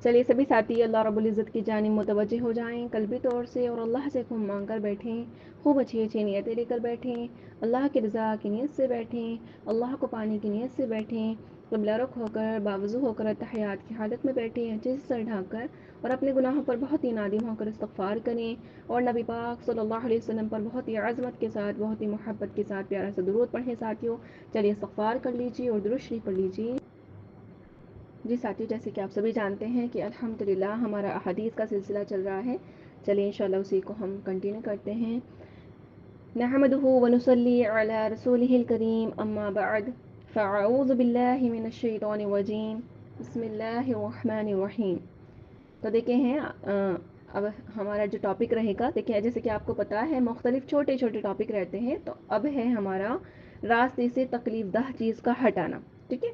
چلیے سبھی ساتھی اللہ رب العزت کی جانب متوجہ ہو جائیں قلبی طور سے، اور اللہ سے خوب مانگ کر بیٹھیں، خوب اچھی اچھی نیتیں لے کر بیٹھیں، اللہ کی رضا کی نیت سے بیٹھیں، اللہ کو پانے کی نیت سے بیٹھیں، قبلہ رخ ہو کر باوضو ہو کر تحیات کی حالت میں بیٹھیں، اچھے سے سر ڈھانک کر، اور اپنے گناہوں پر بہت ہی نادم ہو کر استغفار کریں، اور نبی پاک صلی اللہ علیہ وسلم پر بہت ہی عظمت کے ساتھ، بہت ہی محبت کے ساتھ پیارا سا درود پڑھیں ساتھیوں۔ چلیے استغفار کر لیجیے اور درود شریف پڑھ لیجیے۔ جی ساتھی، جیسے کہ آپ سبھی جانتے ہیں کہ الحمدللہ ہمارا احادیث کا سلسلہ چل رہا ہے، چلیے انشاءاللہ اسی کو ہم کنٹینیو کرتے ہیں۔ نحمده ونصلي على رسوله الكريم اما بعد فاعوذ باللہ من الشیطان الرجیم بسم اللہ الرحمن الرحیم۔ تو دیکھیں ہیں اب ہمارا جو ٹاپک رہے گا، دیکھیں جیسے کہ آپ کو پتا ہے مختلف چھوٹے چھوٹے ٹاپک رہتے ہیں، تو اب ہے ہمارا راستے سے تکلیف دہ چیز کا ہٹانا، ٹھیک ہے۔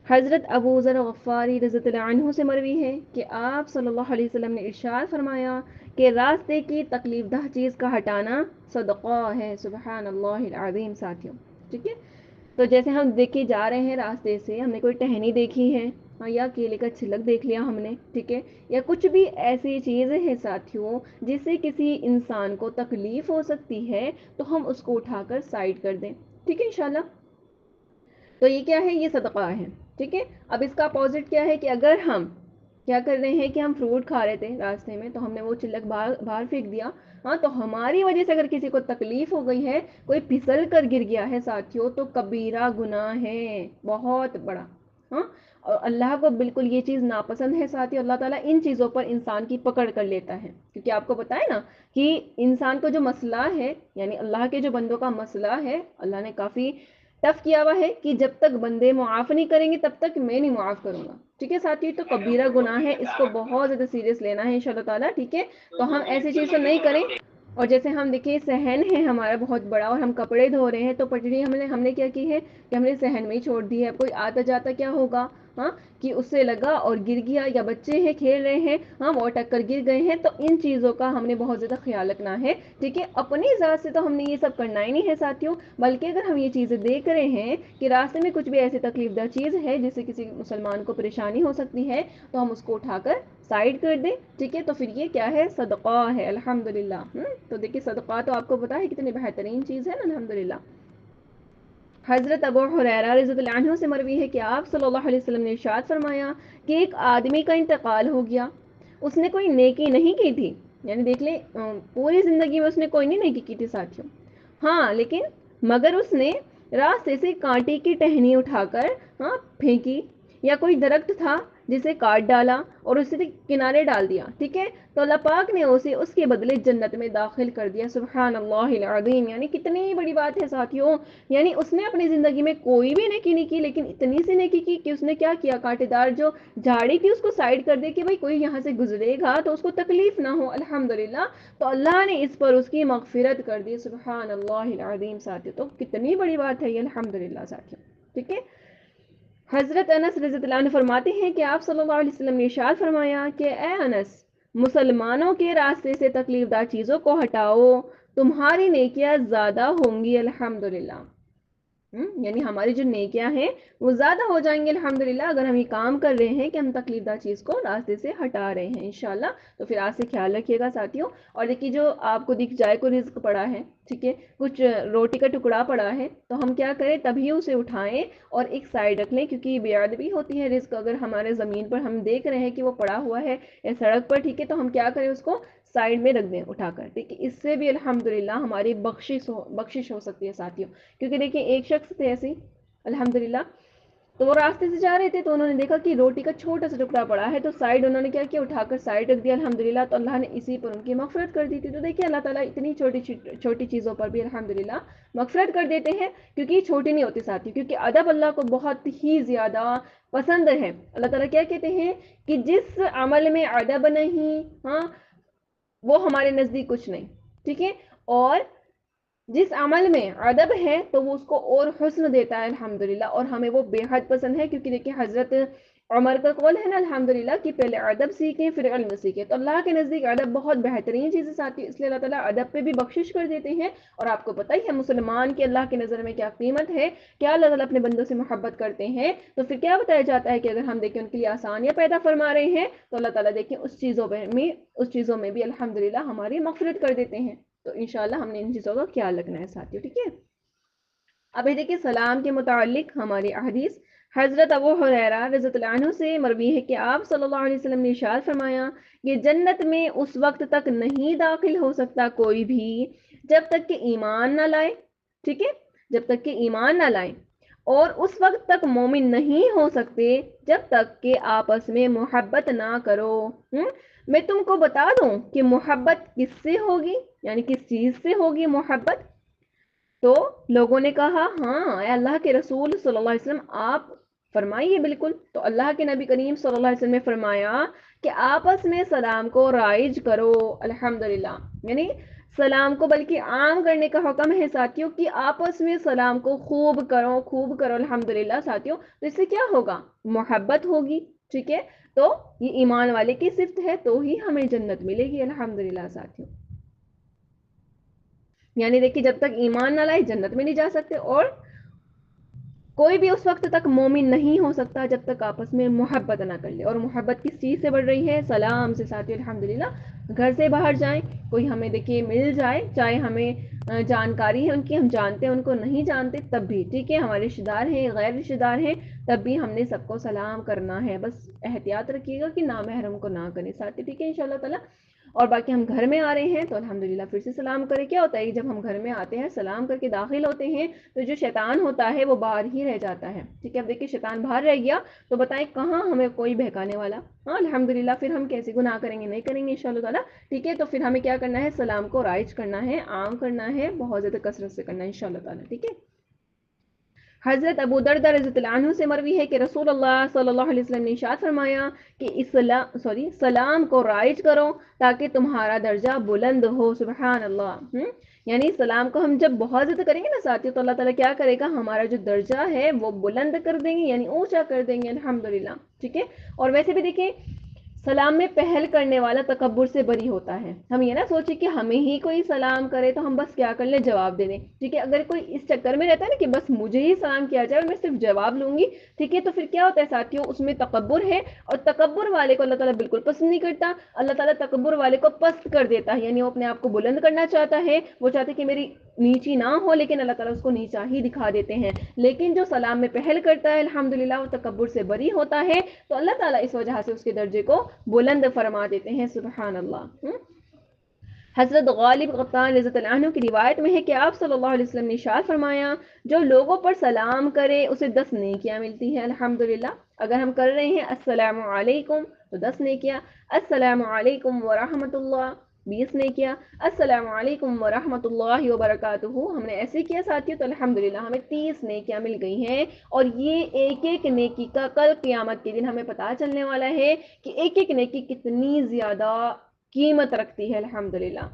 حضرت ابو ذر غفاری رضی اللہ عنہ سے مروی ہے کہ آپ صلی اللہ علیہ وسلم نے ارشاد فرمایا کہ راستے کی تکلیف دہ چیز کا ہٹانا صدقہ ہے۔ سبحان اللہ العظیم ساتھیوں، ٹھیک ہے۔ تو جیسے ہم دیکھے جا رہے ہیں راستے سے، ہم نے کوئی ٹہنی دیکھی ہے یا کیلے کا چھلک دیکھ لیا ہم نے، ٹھیک ہے، یا کچھ بھی ایسی چیز ہے ساتھیوں جس سے کسی انسان کو تکلیف ہو سکتی ہے، تو ہم اس کو اٹھا کر سائڈ کر دیں، ٹھیک ہے انشاءاللہ۔ تو یہ کیا ہے؟ یہ صدقہ ہے، ٹھیک ہے۔ اب اس کا اپوزٹ کیا ہے کہ اگر ہم کیا کر رہے ہیں کہ ہم فروٹ کھا رہے تھے راستے میں، تو ہم نے وہ چھلک باہر پھینک دیا، ہاں، تو ہماری وجہ سے اگر کسی کو تکلیف ہو گئی ہے، کوئی پھسل کر گر گیا ہے ساتھیوں، تو کبیرہ گناہ ہے، بہت بڑا، ہاں۔ اور اللہ کو بالکل یہ چیز ناپسند ہے ساتھیوں۔ اللہ تعالیٰ ان چیزوں پر انسان کی پکڑ کر لیتا ہے، کیونکہ آپ کو پتا ہے نا کہ انسان کو جو مسئلہ ہے، یعنی اللہ کے جو بندوں کا مسئلہ ہے، اللہ نے کافی ٹف کیا ہوا ہے کہ جب تک بندے معاف نہیں کریں گے تب تک میں نہیں معاف کروں گا، ٹھیک ہے ساتھی۔ تو کبیرہ گناہ ہے، اس کو بہت زیادہ سیریس لینا ہے انشاءاللہ تعالیٰ، ٹھیک ہے۔ تو ہم ایسی چیز تو نہیں کریں۔ اور جیسے ہم دیکھیں صحن ہے ہمارا بہت بڑا، اور ہم کپڑے دھو رہے ہیں، تو پٹڑی ہم نے کیا کی ہے کہ ہم نے صحن میں ہی چھوڑ دی ہے۔ کوئی آتا جاتا کیا ہوگا، ہاں، کہ اس سے لگا اور گر گیا، یا بچے ہیں کھیل رہے ہیں، ہاں، وہ اٹک کر گر گئے ہیں، تو ان چیزوں کا ہم نے بہت زیادہ خیال رکھنا ہے، ٹھیک ہے۔ اپنی ذات سے تو ہم نے یہ سب کرنا ہی نہیں ہے ساتھیوں، بلکہ اگر ہم یہ چیزیں دیکھ رہے ہیں کہ راستے میں کچھ بھی ایسی تکلیف دہ چیز ہے جس سے کسی مسلمان کو پریشانی ہو سکتی ہے، تو ہم اس کو اٹھا کر سائڈ کر دیں، ٹھیک ہے۔ تو پھر یہ کیا ہے؟ صدقہ ہے، الحمدللہ۔ تو دیکھیے صدقہ تو آپ کو پتا ہے کتنی بہترین چیز ہے نا، الحمدللہ۔ حضرت ابو ہریرہ رضی اللہ عنہ سے مروی ہے کہ آپ صلی اللہ علیہ وسلم نے ارشاد فرمایا کہ ایک آدمی کا انتقال ہو گیا، اس نے کوئی نیکی نہیں کی تھی، یعنی دیکھ لیں پوری زندگی میں اس نے کوئی نہیں نیکی کی تھی ساتھیوں، ہاں، لیکن مگر اس نے راستے سے کانٹے کی ٹہنی اٹھا کر پھینکی، یا کوئی درخت تھا جسے کاٹ ڈالا اور اسے کنارے ڈال دیا، ٹھیک ہے، تو اللہ پاک نے اسے اس کے بدلے جنت میں داخل کر دیا۔ سبحان اللہ العظیم، یعنی کتنی بڑی بات ہے ساتھیوں۔ یعنی اس نے اپنی زندگی میں کوئی بھی نیکی نہیں کی، لیکن اتنی سی نیکی کی کہ اس نے کیا کیا، کانٹے دار جو جھاڑی تھی اس کو سائڈ کر دے کہ بھائی کوئی یہاں سے گزرے گا تو اس کو تکلیف نہ ہو، الحمدللہ۔ تو اللہ نے اس پر اس کی مغفرت کر دی، سبحان اللہ العظیم ساتھیوں۔ تو کتنی بڑی بات ہے یہ، الحمدللہ ساتھیوں، ٹھیک ہے۔ حضرت انس رضی اللہ عنہ فرماتے ہیں کہ آپ صلی اللہ علیہ وسلم نے ارشاد فرمایا کہ اے انس، مسلمانوں کے راستے سے تکلیف دہ چیزوں کو ہٹاؤ، تمہاری نیکیاں زیادہ ہوں گی، الحمدللہ۔ یعنی ہماری جو نیکیاں ہیں وہ زیادہ ہو جائیں گے الحمدللہ، اگر ہم یہ کام کر رہے ہیں کہ ہم تکلیف دہ چیز کو راستے سے ہٹا رہے ہیں انشاءاللہ۔ تو پھر آج سے خیال رکھیے گا ساتھیوں۔ اور دیکھیے جو آپ کو دکھ جائے کوئی رزق پڑا ہے، ٹھیک ہے، کچھ روٹی کا ٹکڑا پڑا ہے، تو ہم کیا کریں، تبھی اسے اٹھائیں اور ایک سائڈ رکھ لیں، کیونکہ یہ بے ادبی ہوتی ہے رزق اگر ہمارے زمین پر ہم دیکھ رہے ہیں کہ وہ پڑا ہوا ہے یا سڑک پر، ٹھیک ہے، تو ہم کیا کریں، اس کو سائڈ میں رکھ دیں اٹھا کر، ٹھیک ہے۔ اس سے بھی الحمدللہ ہماری بخشش ہو سکتی ہے ساتھیوں۔ کیونکہ دیکھیں ایک شخص تھے ایسے الحمدللہ، تو وہ راستے سے جا رہے تھے، تو انہوں نے دیکھا کہ روٹی کا چھوٹا سا ٹکڑا پڑا ہے، تو سائڈ انہوں نے کیا کیا، اٹھا کر سائڈ رکھ دیا الحمدللہ، تو اللہ نے اسی پر ان کی مغفرت کر دی تھی۔ تو دیکھیے اللہ تعالیٰ اتنی چھوٹی چیزوں پر بھی الحمدللہ مغفرت کر دیتے ہیں، کیونکہ یہ چھوٹی نہیں ہوتی ساتھی، کیونکہ ادب اللہ کو بہت ہی زیادہ پسند ہے۔ اللہ تعالیٰ کیا کہتے ہیں کہ جس عمل میں ادب نہیں، ہاں، وہ ہمارے نزدیک کچھ نہیں، ٹھیک ہے، اور جس عمل میں ادب ہے تو وہ اس کو اور حسن دیتا ہے الحمدللہ، اور ہمیں وہ بے حد پسند ہے، کیونکہ دیکھیں حضرت عمر کا قول ہے نا الحمدللہ کہ پہلے ادب سیکھیں پھر علم سیکھیں، تو اللہ کے نزدیک ادب بہت بہترین چیز ہے ساتھی، اس لیے اللہ تعالیٰ ادب پہ بھی بخشش کر دیتے ہیں۔ اور آپ کو پتہ ہی ہے مسلمان کی اللہ کی نظر میں کیا قیمت ہے، کیا اللہ تعالیٰ اپنے بندوں سے محبت کرتے ہیں، تو پھر کیا بتایا جاتا ہے کہ اگر ہم دیکھیں ان کے لیے آسانیاں پیدا فرما رہے ہیں تو اللہ تعالیٰ دیکھیں اس چیزوں میں بھی الحمدللہ ہماری مغفرت کر دیتے ہیں۔ تو انشاءاللہ ہم نے ان چیزوں کا خیال رکھنا ہے ساتھیوں، ٹھیک ہے۔ اب یہ دیکھیں سلام کے متعلق ہماری احادیث، حضرت ابو ہریرہ رضی اللہ عنہ سے مروی ہے کہ آپ صلی اللہ علیہ وسلم نے ارشاد فرمایا کہ جنت میں اس وقت تک نہیں داخل ہو سکتا کوئی بھی جب تک کہ ایمان نہ لائے، ٹھیک ہے، جب تک کہ ایمان نہ لائے، اور اس وقت تک مومن نہیں ہو سکتے جب تک کہ آپس میں محبت نہ کرو۔ میں تم کو بتا دوں کہ محبت کس سے ہوگی، یعنی کس چیز سے ہوگی محبت؟ تو لوگوں نے کہا ہاں اے اللہ کے رسول صلی اللہ علیہ وسلم آپ فرمائیے۔ بالکل، تو اللہ کے نبی کریم صلی اللہ علیہ وسلم نے فرمایا کہ آپس میں سلام کو رائج کرو، الحمدللہ، یعنی سلام کو بلکہ عام کرنے کا حکم ہے ساتھیوں کہ آپس میں سلام کو خوب کرو الحمدللہ ساتھیوں۔ تو اس سے کیا ہوگا؟ محبت ہوگی، ٹھیک ہے، تو یہ ایمان والے کی صفت ہے، تو ہی ہمیں جنت ملے گی الحمدللہ ساتھیوں۔ یعنی دیکھیے جب تک ایمان نہ لائے جنت میں نہیں جا سکتے، اور کوئی بھی اس وقت تک مومن نہیں ہو سکتا جب تک آپس میں محبت نہ کر لے۔ اور محبت کس چیز سے بڑھ رہی ہے؟ سلام سے ساتھی الحمدللہ۔ گھر سے باہر جائیں، کوئی ہمیں دیکھیے مل جائے، چاہے ہمیں جانکاری ہے ان کی، ہم جانتے ہیں ان کو نہیں جانتے تب بھی، ٹھیک ہے، ہمارے رشتہ دار ہیں غیر رشتہ دار ہیں تب بھی ہم نے سب کو سلام کرنا ہے، بس احتیاط رکھیے گا کہ نامحرم کو نہ کریں ساتھی، ٹھیک ہے انشاءاللہ تعالی۔ اور باقی ہم گھر میں آ رہے ہیں تو الحمدللہ پھر سے سلام کریں۔ کیا ہوتا ہے کہ جب ہم گھر میں آتے ہیں سلام کر کے داخل ہوتے ہیں تو جو شیطان ہوتا ہے وہ باہر ہی رہ جاتا ہے، ٹھیک ہے۔ اب دیکھیے شیطان باہر رہ گیا تو بتائیں کہاں ہمیں کوئی بہکانے والا، ہاں الحمدللہ پھر ہم کیسے گناہ کریں گے؟ نہیں کریں گے انشاءاللہ تعالیٰ، ٹھیک ہے۔ تو پھر ہمیں کیا کرنا ہے؟ سلام کو رائج کرنا ہے، عام کرنا ہے، بہت زیادہ کثرت سے کرنا ہے انشاءاللہ تعالیٰ، ٹھیک ہے۔ حضرت ابو دردہ رضی اللہ عنہ سے مروی ہے کہ رسول اللہ صلی اللہ علیہ وسلم نے ارشاد فرمایا کہ سلام کو رائج کرو تاکہ تمہارا درجہ بلند ہو، سبحان اللہ۔ یعنی سلام کو ہم جب بہت زیادہ کریں گے نا ساتھیوں تو اللہ تعالیٰ کیا کرے گا؟ ہمارا جو درجہ ہے وہ بلند کر دیں گے، یعنی اونچا کر دیں گے الحمدللہ، ٹھیک ہے۔ اور ویسے بھی دیکھیں سلام میں پہل کرنے والا تکبر سے بری ہوتا ہے۔ ہم یہ نہ سوچیں کہ ہمیں ہی کوئی سلام کرے تو ہم بس کیا کر لیں؟ جواب دے دیں، ٹھیک ہے۔ اگر کوئی اس چکر میں رہتا ہے نا کہ بس مجھے ہی سلام کیا جائے اور میں صرف جواب لوں گی، ٹھیک ہے، تو پھر کیا ہوتا ہے ساتھیوں؟ اس میں تکبر ہے، اور تکبر والے کو اللہ تعالیٰ بالکل پسند نہیں کرتا۔ اللہ تعالیٰ تکبر والے کو پست کر دیتا ہے، یعنی وہ اپنے آپ کو بلند کرنا چاہتا ہے، وہ چاہتے کہ میری نیچی نہ ہو، لیکن اللہ تعالیٰ اس کو نیچا ہی دکھا دیتے ہیں۔ لیکن جو سلام میں پہل کرتا ہے الحمدللہ وہ تکبر سے بری ہوتا ہے، تو اللہ تعالیٰ اس وجہ سے اس کے درجے کو بلند فرما دیتے ہیں، سبحان اللہ۔ حضرت غالب غطان رضی اللہ عنہ کی روایت میں ہے کہ آپ صلی اللہ علیہ وسلم نے ارشاد فرمایا جو لوگوں پر سلام کرے اسے 10 نیکیاں ملتی ہیں الحمدللہ۔ اگر ہم کر رہے ہیں السلام علیکم تو 10 نیکیاں، السلام علیکم ورحمۃ اللہ 20 نیکیاں، السلام علیکم ورحمۃ اللہ وبرکاتہ ہم نے ایسے کیا ساتھیوں تو الحمدللہ ہمیں 30 نیکیاں مل گئی ہیں۔ اور یہ ایک ایک نیکی کا کل قیامت کے دن ہمیں پتہ چلنے والا ہے کہ ایک ایک نیکی کتنی زیادہ قیمت رکھتی ہے الحمدللہ۔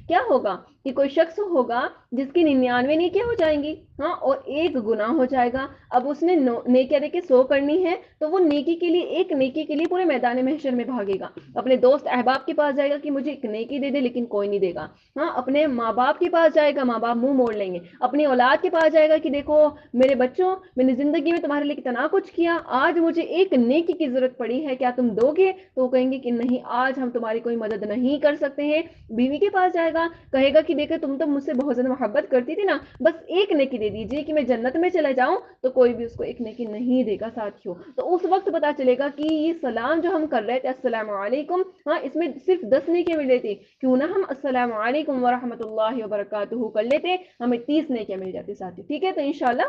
کیا ہوگا کہ کوئی شخص ہوگا جس کی 99 نیکیاں ہو جائیں گی، ہاں، اور ایک گناہ ہو جائے گا۔ اب اس نے نیکیاں دیکھے 100 کرنی ہے تو وہ نیکی کے لیے ایک نیکی کے لیے پورے میدان محشر میں بھاگے گا، اپنے دوست احباب کے پاس جائے گا کہ مجھے ایک نیکی دے دے، لیکن کوئی نہیں دے گا، ہاں، اپنے ماں باپ کے پاس جائے گا، ماں باپ منہ موڑ لیں گے، اپنی اولاد کے پاس جائے گا کہ دیکھو میرے بچوں میں نے زندگی میں تمہارے لیے کتنا کچھ کیا، آج مجھے ایک نیکی کی ضرورت پڑی ہے، کیا تم دو گے؟ تو وہ کہیں گے کہ نہیں آج ہم تمہاری کوئی مدد نہیں کر سکتے ہیں۔ بیوی کے پاس جائے گا، کہے گا کہ دیکھے تم تو مجھ سے بہت زیادہ محبت کرتی تھی نا، بس ایک نیکی دے دیجئے کہ میں جنت میں چلا جاؤں، تو کوئی بھی اس کو ایک نیکی نہیں دے گا ساتھیوں۔ تو اس وقت پتا چلے گا کہ یہ سلام جو ہم کر رہے تھے السلام علیکم، ہاں، اس میں صرف 10 نیکیاں مل رہی تھی، کیوں نہ ہم السلام علیکم ورحمۃ اللہ وبرکاتہ کر لیتے، ہمیں 30 نیکیاں مل جاتی ساتھیوں، ٹھیک ہے۔ تو انشاءاللہ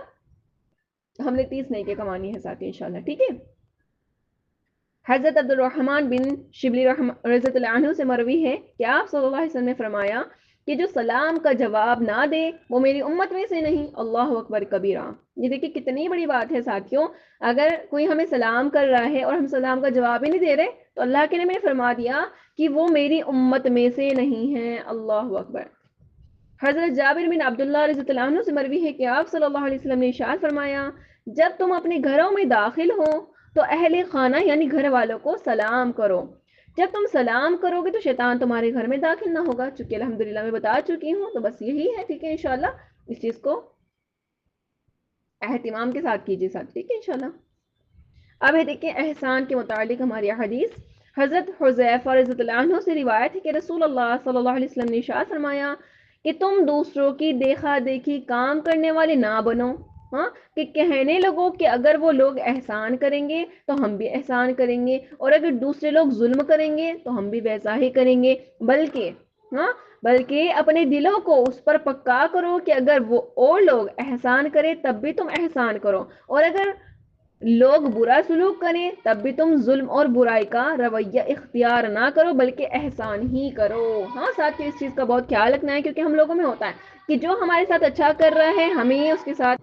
ہم نے 30 نیکیاں کمانی ہے ساتھی انشاءاللہ، ٹھیک ہے۔ حضرت عبد الرحمن بن شبلی رضی اللہ عنہ سے مروی ہے کہ آپ صلی اللہ علیہ وسلم نے فرمایا کہ جو سلام کا جواب نہ دے وہ میری امت میں سے نہیں، اللہ اکبر کبیرہ۔ یہ دیکھیں کتنی بڑی بات ہے ساتھیوں، اگر کوئی ہمیں سلام کر رہا ہے اور ہم سلام کا جواب ہی نہیں دے رہے تو اللہ کے نبی نے فرما دیا کہ وہ میری امت میں سے نہیں ہے، اللہ اکبر۔ حضرت جابر بن عبداللہ رضی اللہ عنہ سے مروی ہے کہ آپ صلی اللہ علیہ وسلم نے ارشاد فرمایا جب تم اپنے گھروں میں داخل ہو تو اہل خانہ یعنی گھر والوں کو سلام کرو. جب تم سلام کرو گے تو شیطان تمہارے گھر میں داخل نہ ہوگا، چونکہ الحمدللہ میں بتا چکی ہوں. تو بس یہی ہے، ٹھیک ہے. انشاءاللہ اس چیز کو اہتمام کے ساتھ کیجیے ساتھ، ٹھیک ہے انشاءاللہ. اب ہے دیکھیں احسان کے متعلق ہماری حدیث. حضرت حذیفہ رضی اللہ عنہ سے روایت ہے کہ رسول اللہ صلی اللہ علیہ وسلم نے ارشاد فرمایا کہ تم دوسروں کی دیکھا دیکھی کام کرنے والے نہ بنو. ہاں، کہ کہنے لگو کہ اگر وہ لوگ احسان کریں گے تو ہم بھی احسان کریں گے، اور اگر دوسرے لوگ ظلم کریں گے تو ہم بھی ویسا ہی کریں گے. بلکہ اپنے دلوں کو اس پر پکا کرو کہ اگر وہ اور لوگ احسان کرے تب بھی تم احسان کرو، اور اگر لوگ برا سلوک کریں تب بھی تم ظلم اور برائی کا رویہ اختیار نہ کرو بلکہ احسان ہی کرو. ہاں ساتھ اس چیز کا بہت خیال رکھنا ہے، کیونکہ ہم لوگوں میں ہوتا ہے کہ جو ہمارے ساتھ اچھا کر رہا ہے ہمیں اس کے ساتھ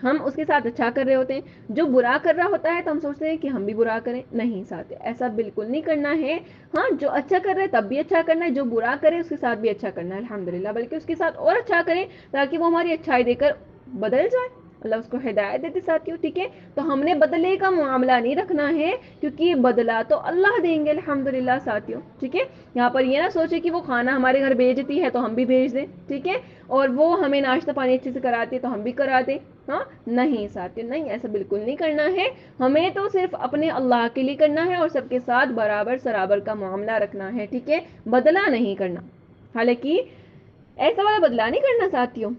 ہم اس کے ساتھ اچھا کر رہے ہوتے ہیں، جو برا کر رہا ہوتا ہے تو ہم سوچتے ہیں کہ ہم بھی برا کریں. نہیں ساتھ، ایسا بالکل نہیں کرنا ہے. ہاں، جو اچھا کر رہے تب بھی اچھا کرنا ہے، جو برا کرے اس کے ساتھ بھی اچھا کرنا ہے الحمدللہ، بلکہ اس کے ساتھ اور اچھا کریں تاکہ وہ ہماری اچھائی دے کر بدل جائے. اللہ اس کو ہدایت دیتے ساتھیوں، ٹھیک ہے. تو ہم نے بدلے کا معاملہ نہیں رکھنا ہے، کیونکہ بدلا تو اللہ دیں گے الحمدللہ ساتھیوں، ٹھیک ہے. یہاں پر یہ نہ سوچے کہ وہ کھانا ہمارے گھر بھیجتی ہے تو ہم بھی بھیج دیں، ٹھیک ہے، اور وہ ہمیں ناشتہ پانی اچھے سے کراتی ہے تو ہم بھی کرا دیں. ہاں نہیں ساتھیوں، نہیں، ایسا بالکل نہیں کرنا ہے. ہمیں تو صرف اپنے اللہ کے لیے کرنا ہے اور سب کے ساتھ برابر سرابر کا معاملہ رکھنا ہے، ٹھیک ہے. بدلا نہیں کرنا، حالانکہ ایسا والا بدلا نہیں کرنا ساتھیوں.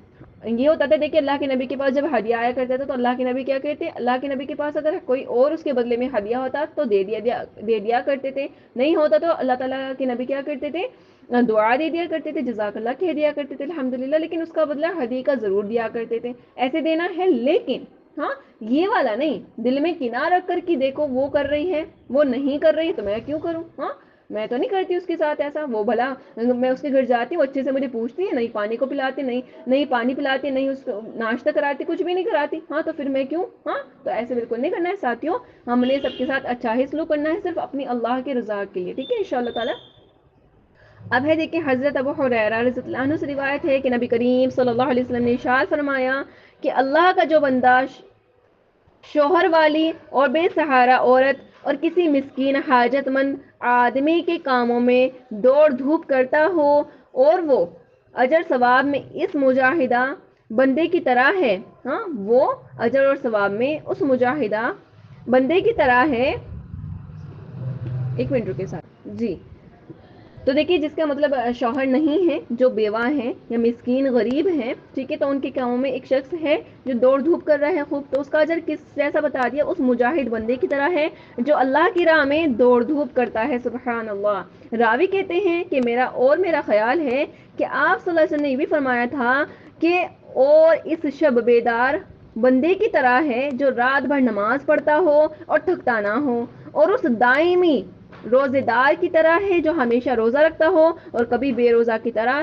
یہ ہوتا تھا دیکھیں اللہ کے نبی کے پاس جب ہدیہ آیا کرتا تھا تو اللہ کے نبی کیا کہتے، اللہ کے نبی کے پاس اگر کوئی اور اس کے بدلے میں ہدیہ ہوتا تو دے دیا کرتے تھے، نہیں ہوتا تو اللہ تعالیٰ کے نبی کیا کرتے تھے، دعا دے دیا کرتے تھے، جزاک اللہ کہہ دیا کرتے تھے الحمدللہ، لیکن اس کا بدلہ ہدیہ کا ضرور دیا کرتے تھے. ایسے دینا ہے، لیکن ہاں یہ والا نہیں، دل میں کینہ رکھ کر کہ دیکھو وہ کر رہی ہے، وہ نہیں کر رہی تو میں کیوں کروں. ہاں میں تو نہیں کرتی اس کے ساتھ ایسا، وہ بھلا میں اس کے گھر جاتی ہوں اچھے سے مجھے پوچھتی ہے، نہیں پانی کو پلاتی، نہیں پانی پلاتی، نہیں اس کو ناشتہ کراتی، کچھ بھی نہیں کراتی، ہاں تو پھر میں کیوں. ہاں تو ایسے بالکل نہیں کرنا ہے ساتھیوں. ہم نے سب کے ساتھ اچھا ہی سلوک کرنا ہے صرف اپنی اللہ کی رضا کے لیے، ٹھیک ہے انشاءاللہ تعالی. اب ہے دیکھیں حضرت ابو ہریرہ رضی اللہ عنہ سے روایت ہے کہ نبی کریم صلی اللہ علیہ وسلم نے ارشاد فرمایا کہ اللہ کا جو بندہ شوہر والی اور بے سہارا عورت اور کسی مسکین حاجت مند آدمی کے کاموں میں دوڑ دھوپ کرتا ہو اور وہ اجر ثواب میں اس مجاہدہ بندے کی طرح ہے، ہاں وہ اجر اور ثواب میں اس مجاہدہ بندے کی طرح ہے. ایک منٹ رکے ساتھ جی. تو دیکھیے جس کا مطلب شوہر نہیں ہے، جو بیوہ ہیں یا مسکین غریب ہیں، ٹھیک ہے، تو ان کے کاموں میں ایک شخص ہے جو دوڑ دھوپ کر رہا ہے خوب، تو اس کا اجر کس جیسا بتا دیا، اس مجاہد بندے کی طرح ہے جو اللہ کی راہ میں دوڑ دھوپ کرتا ہے. سبحان اللہ. راوی کہتے ہیں کہ میرا خیال ہے کہ آپ صلی اللہ علیہ وسلم نے یہ بھی فرمایا تھا کہ اور اس شب بیدار بندے کی طرح ہے جو رات بھر نماز پڑھتا ہو اور تھکتا نہ ہو، اور اس دائمی روزے دار کی طرح ہے جو ہمیشہ روزہ رکھتا ہو اور کبھی بے روزہ کی طرح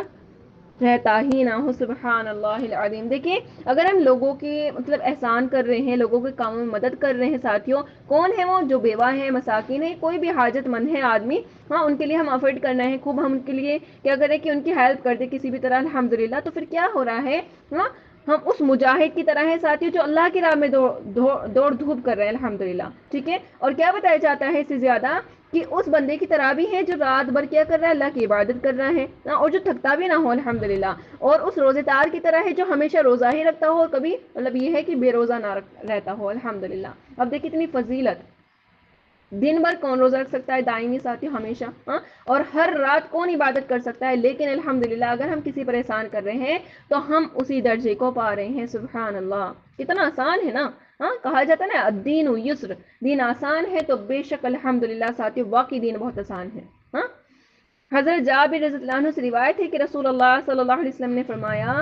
رہتا ہی نہ ہو. سبحان اللہ العظیم. دیکھیں اگر ہم لوگوں کی مطلب احسان کر رہے ہیں، لوگوں کے کاموں میں مدد کر رہے ہیں ساتھیوں، کون ہے وہ جو بیوہ ہے، مساکین ہے، کوئی بھی حاجت مند ہے آدمی، ہاں ان کے لیے ہم افرٹ کرنا ہے خوب، ہم ان کے لیے کیا کریں کہ ان کی ہیلپ کر دیں کسی بھی طرح الحمدللہ. تو پھر کیا ہو رہا ہے، ہاں ہم اس مجاہد کی طرح ہے ساتھیوں جو اللہ کی راہ میں دوڑ دھوپ کر رہے ہیں الحمدللہ، ٹھیک ہے. اور کیا بتایا جاتا ہے اس سے زیادہ کہ اس بندے کی طرح بھی ہے جو رات بھر کیا کر رہا ہے، اللہ کی عبادت کر رہا ہے اور جو تھکتا بھی نہ ہو الحمدللہ، اور اس روزے دار کی طرح ہے جو ہمیشہ روزہ ہی رکھتا ہو اور کبھی مطلب یہ ہے کہ بے روزہ نہ رہتا ہو الحمدللہ. اب دیکھیں اتنی فضیلت، دن بھر کون روزہ رکھ سکتا ہے دائمی ساتھی ہمیشہ، ہاں اور ہر رات کون عبادت کر سکتا ہے، لیکن الحمدللہ اگر ہم کسی پر احسان کر رہے ہیں تو ہم اسی درجے کو پا رہے ہیں. سبحان اللہ. کتنا آسان ہے نا. ہاں کہا جاتا ہے نا الدین یسر، دین آسان ہے تو بے شک الحمدللہ ساتھی واقعی دین بہت آسان ہے. ہاں حضرت جابر رضی اللہ عنہ سے روایت ہے کہ رسول اللہ صلی اللہ علیہ وسلم نے فرمایا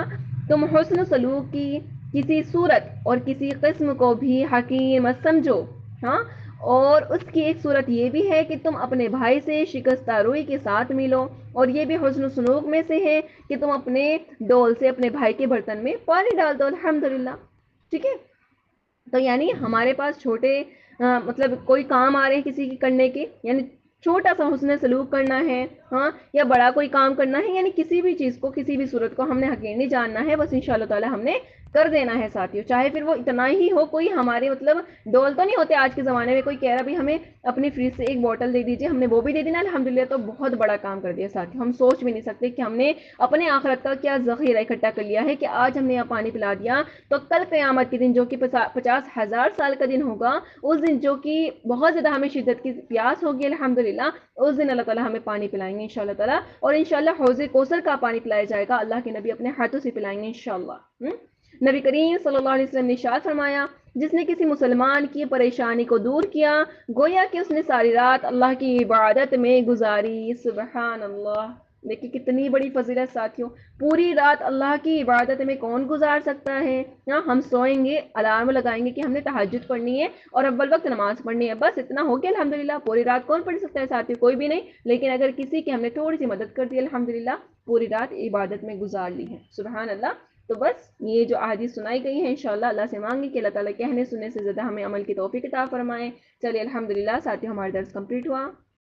تم حسن سلوک کی کسی صورت اور کسی قسم کو بھی حقیر مت سمجھو. ہاں اور اس کی ایک صورت یہ بھی ہے کہ تم اپنے بھائی سے شکستہ روئی کے ساتھ ملو، اور یہ بھی حسن سلوک میں سے ہے کہ تم اپنے ڈول سے اپنے بھائی کے برتن میں پانی ڈال دو الحمدللہ. ٹھیک ہے، تو یعنی ہمارے پاس چھوٹے مطلب کوئی کام آ رہے ہیں کسی کی کرنے کے، یعنی چھوٹا سا حسن سلوک کرنا ہے، ہاں یا بڑا کوئی کام کرنا ہے، یعنی کسی بھی چیز کو کسی بھی صورت کو ہم نے حقیر نہیں جاننا ہے، بس انشاءاللہ تعالی ہم نے کر دینا ہے ساتھیوں، چاہے پھر وہ اتنا ہی ہو، کوئی ہمارے مطلب ڈول تو نہیں ہوتے آج کے زمانے میں، کوئی کہہ رہا بھی ہمیں اپنی فریج سے ایک بوٹل دے دیجیے، ہم نے وہ بھی دے دینا الحمدللہ، تو بہت بڑا کام کر دیا ساتھیوں. ہم سوچ بھی نہیں سکتے کہ ہم نے اپنے آخرت کا کیا ذخیرہ اکٹھا کر لیا ہے کہ آج ہم نے یہاں پانی پلا دیا تو کل قیامت کے دن جو کہ 50,000 سال کا دن ہوگا، اس دن جو کہ بہت زیادہ ہمیں شدت کی پیاس ہوگی الحمدللہ، اس دن اللہ تعالیٰ ہمیں پانی پلائیں گے انشاءاللہ تعالیٰ. اور انشاءاللہ حوض کوثر کا پانی پلایا جائے گا، اللہ کے نبی اپنے ہاتھوں سے پلائیں گے انشاءاللہ. نبی کریم صلی اللہ علیہ وسلم نے ارشاد فرمایا، جس نے کسی مسلمان کی پریشانی کو دور کیا گویا کہ اس نے ساری رات اللہ کی عبادت میں گزاری. سبحان اللہ، دیکھیں کتنی بڑی فضیلت ساتھیوں. پوری رات اللہ کی عبادت میں کون گزار سکتا ہے؟ ہم سوئیں گے، الارم لگائیں گے کہ ہم نے تہجد پڑھنی ہے اور اول وقت نماز پڑھنی ہے، بس اتنا ہو گیا الحمدللہ. پوری رات کون پڑھ سکتا ہے ساتھیوں؟ کوئی بھی نہیں. لیکن اگر کسی کی ہم نے تھوڑی سی مدد کر دی الحمدللہ، پوری رات عبادت میں گزار لی ہے. سبحان اللہ. تو بس یہ جو احادیث سنائی گئی ہیں انشاءاللہ اللہ سے مانگیں کہ اللہ تعالیٰ کہنے سننے سے زیادہ ہمیں عمل کی توفیق عطا فرمائے. چلیے الحمدللہ ساتھیوں، ہمارا درس کمپلیٹ ہوا.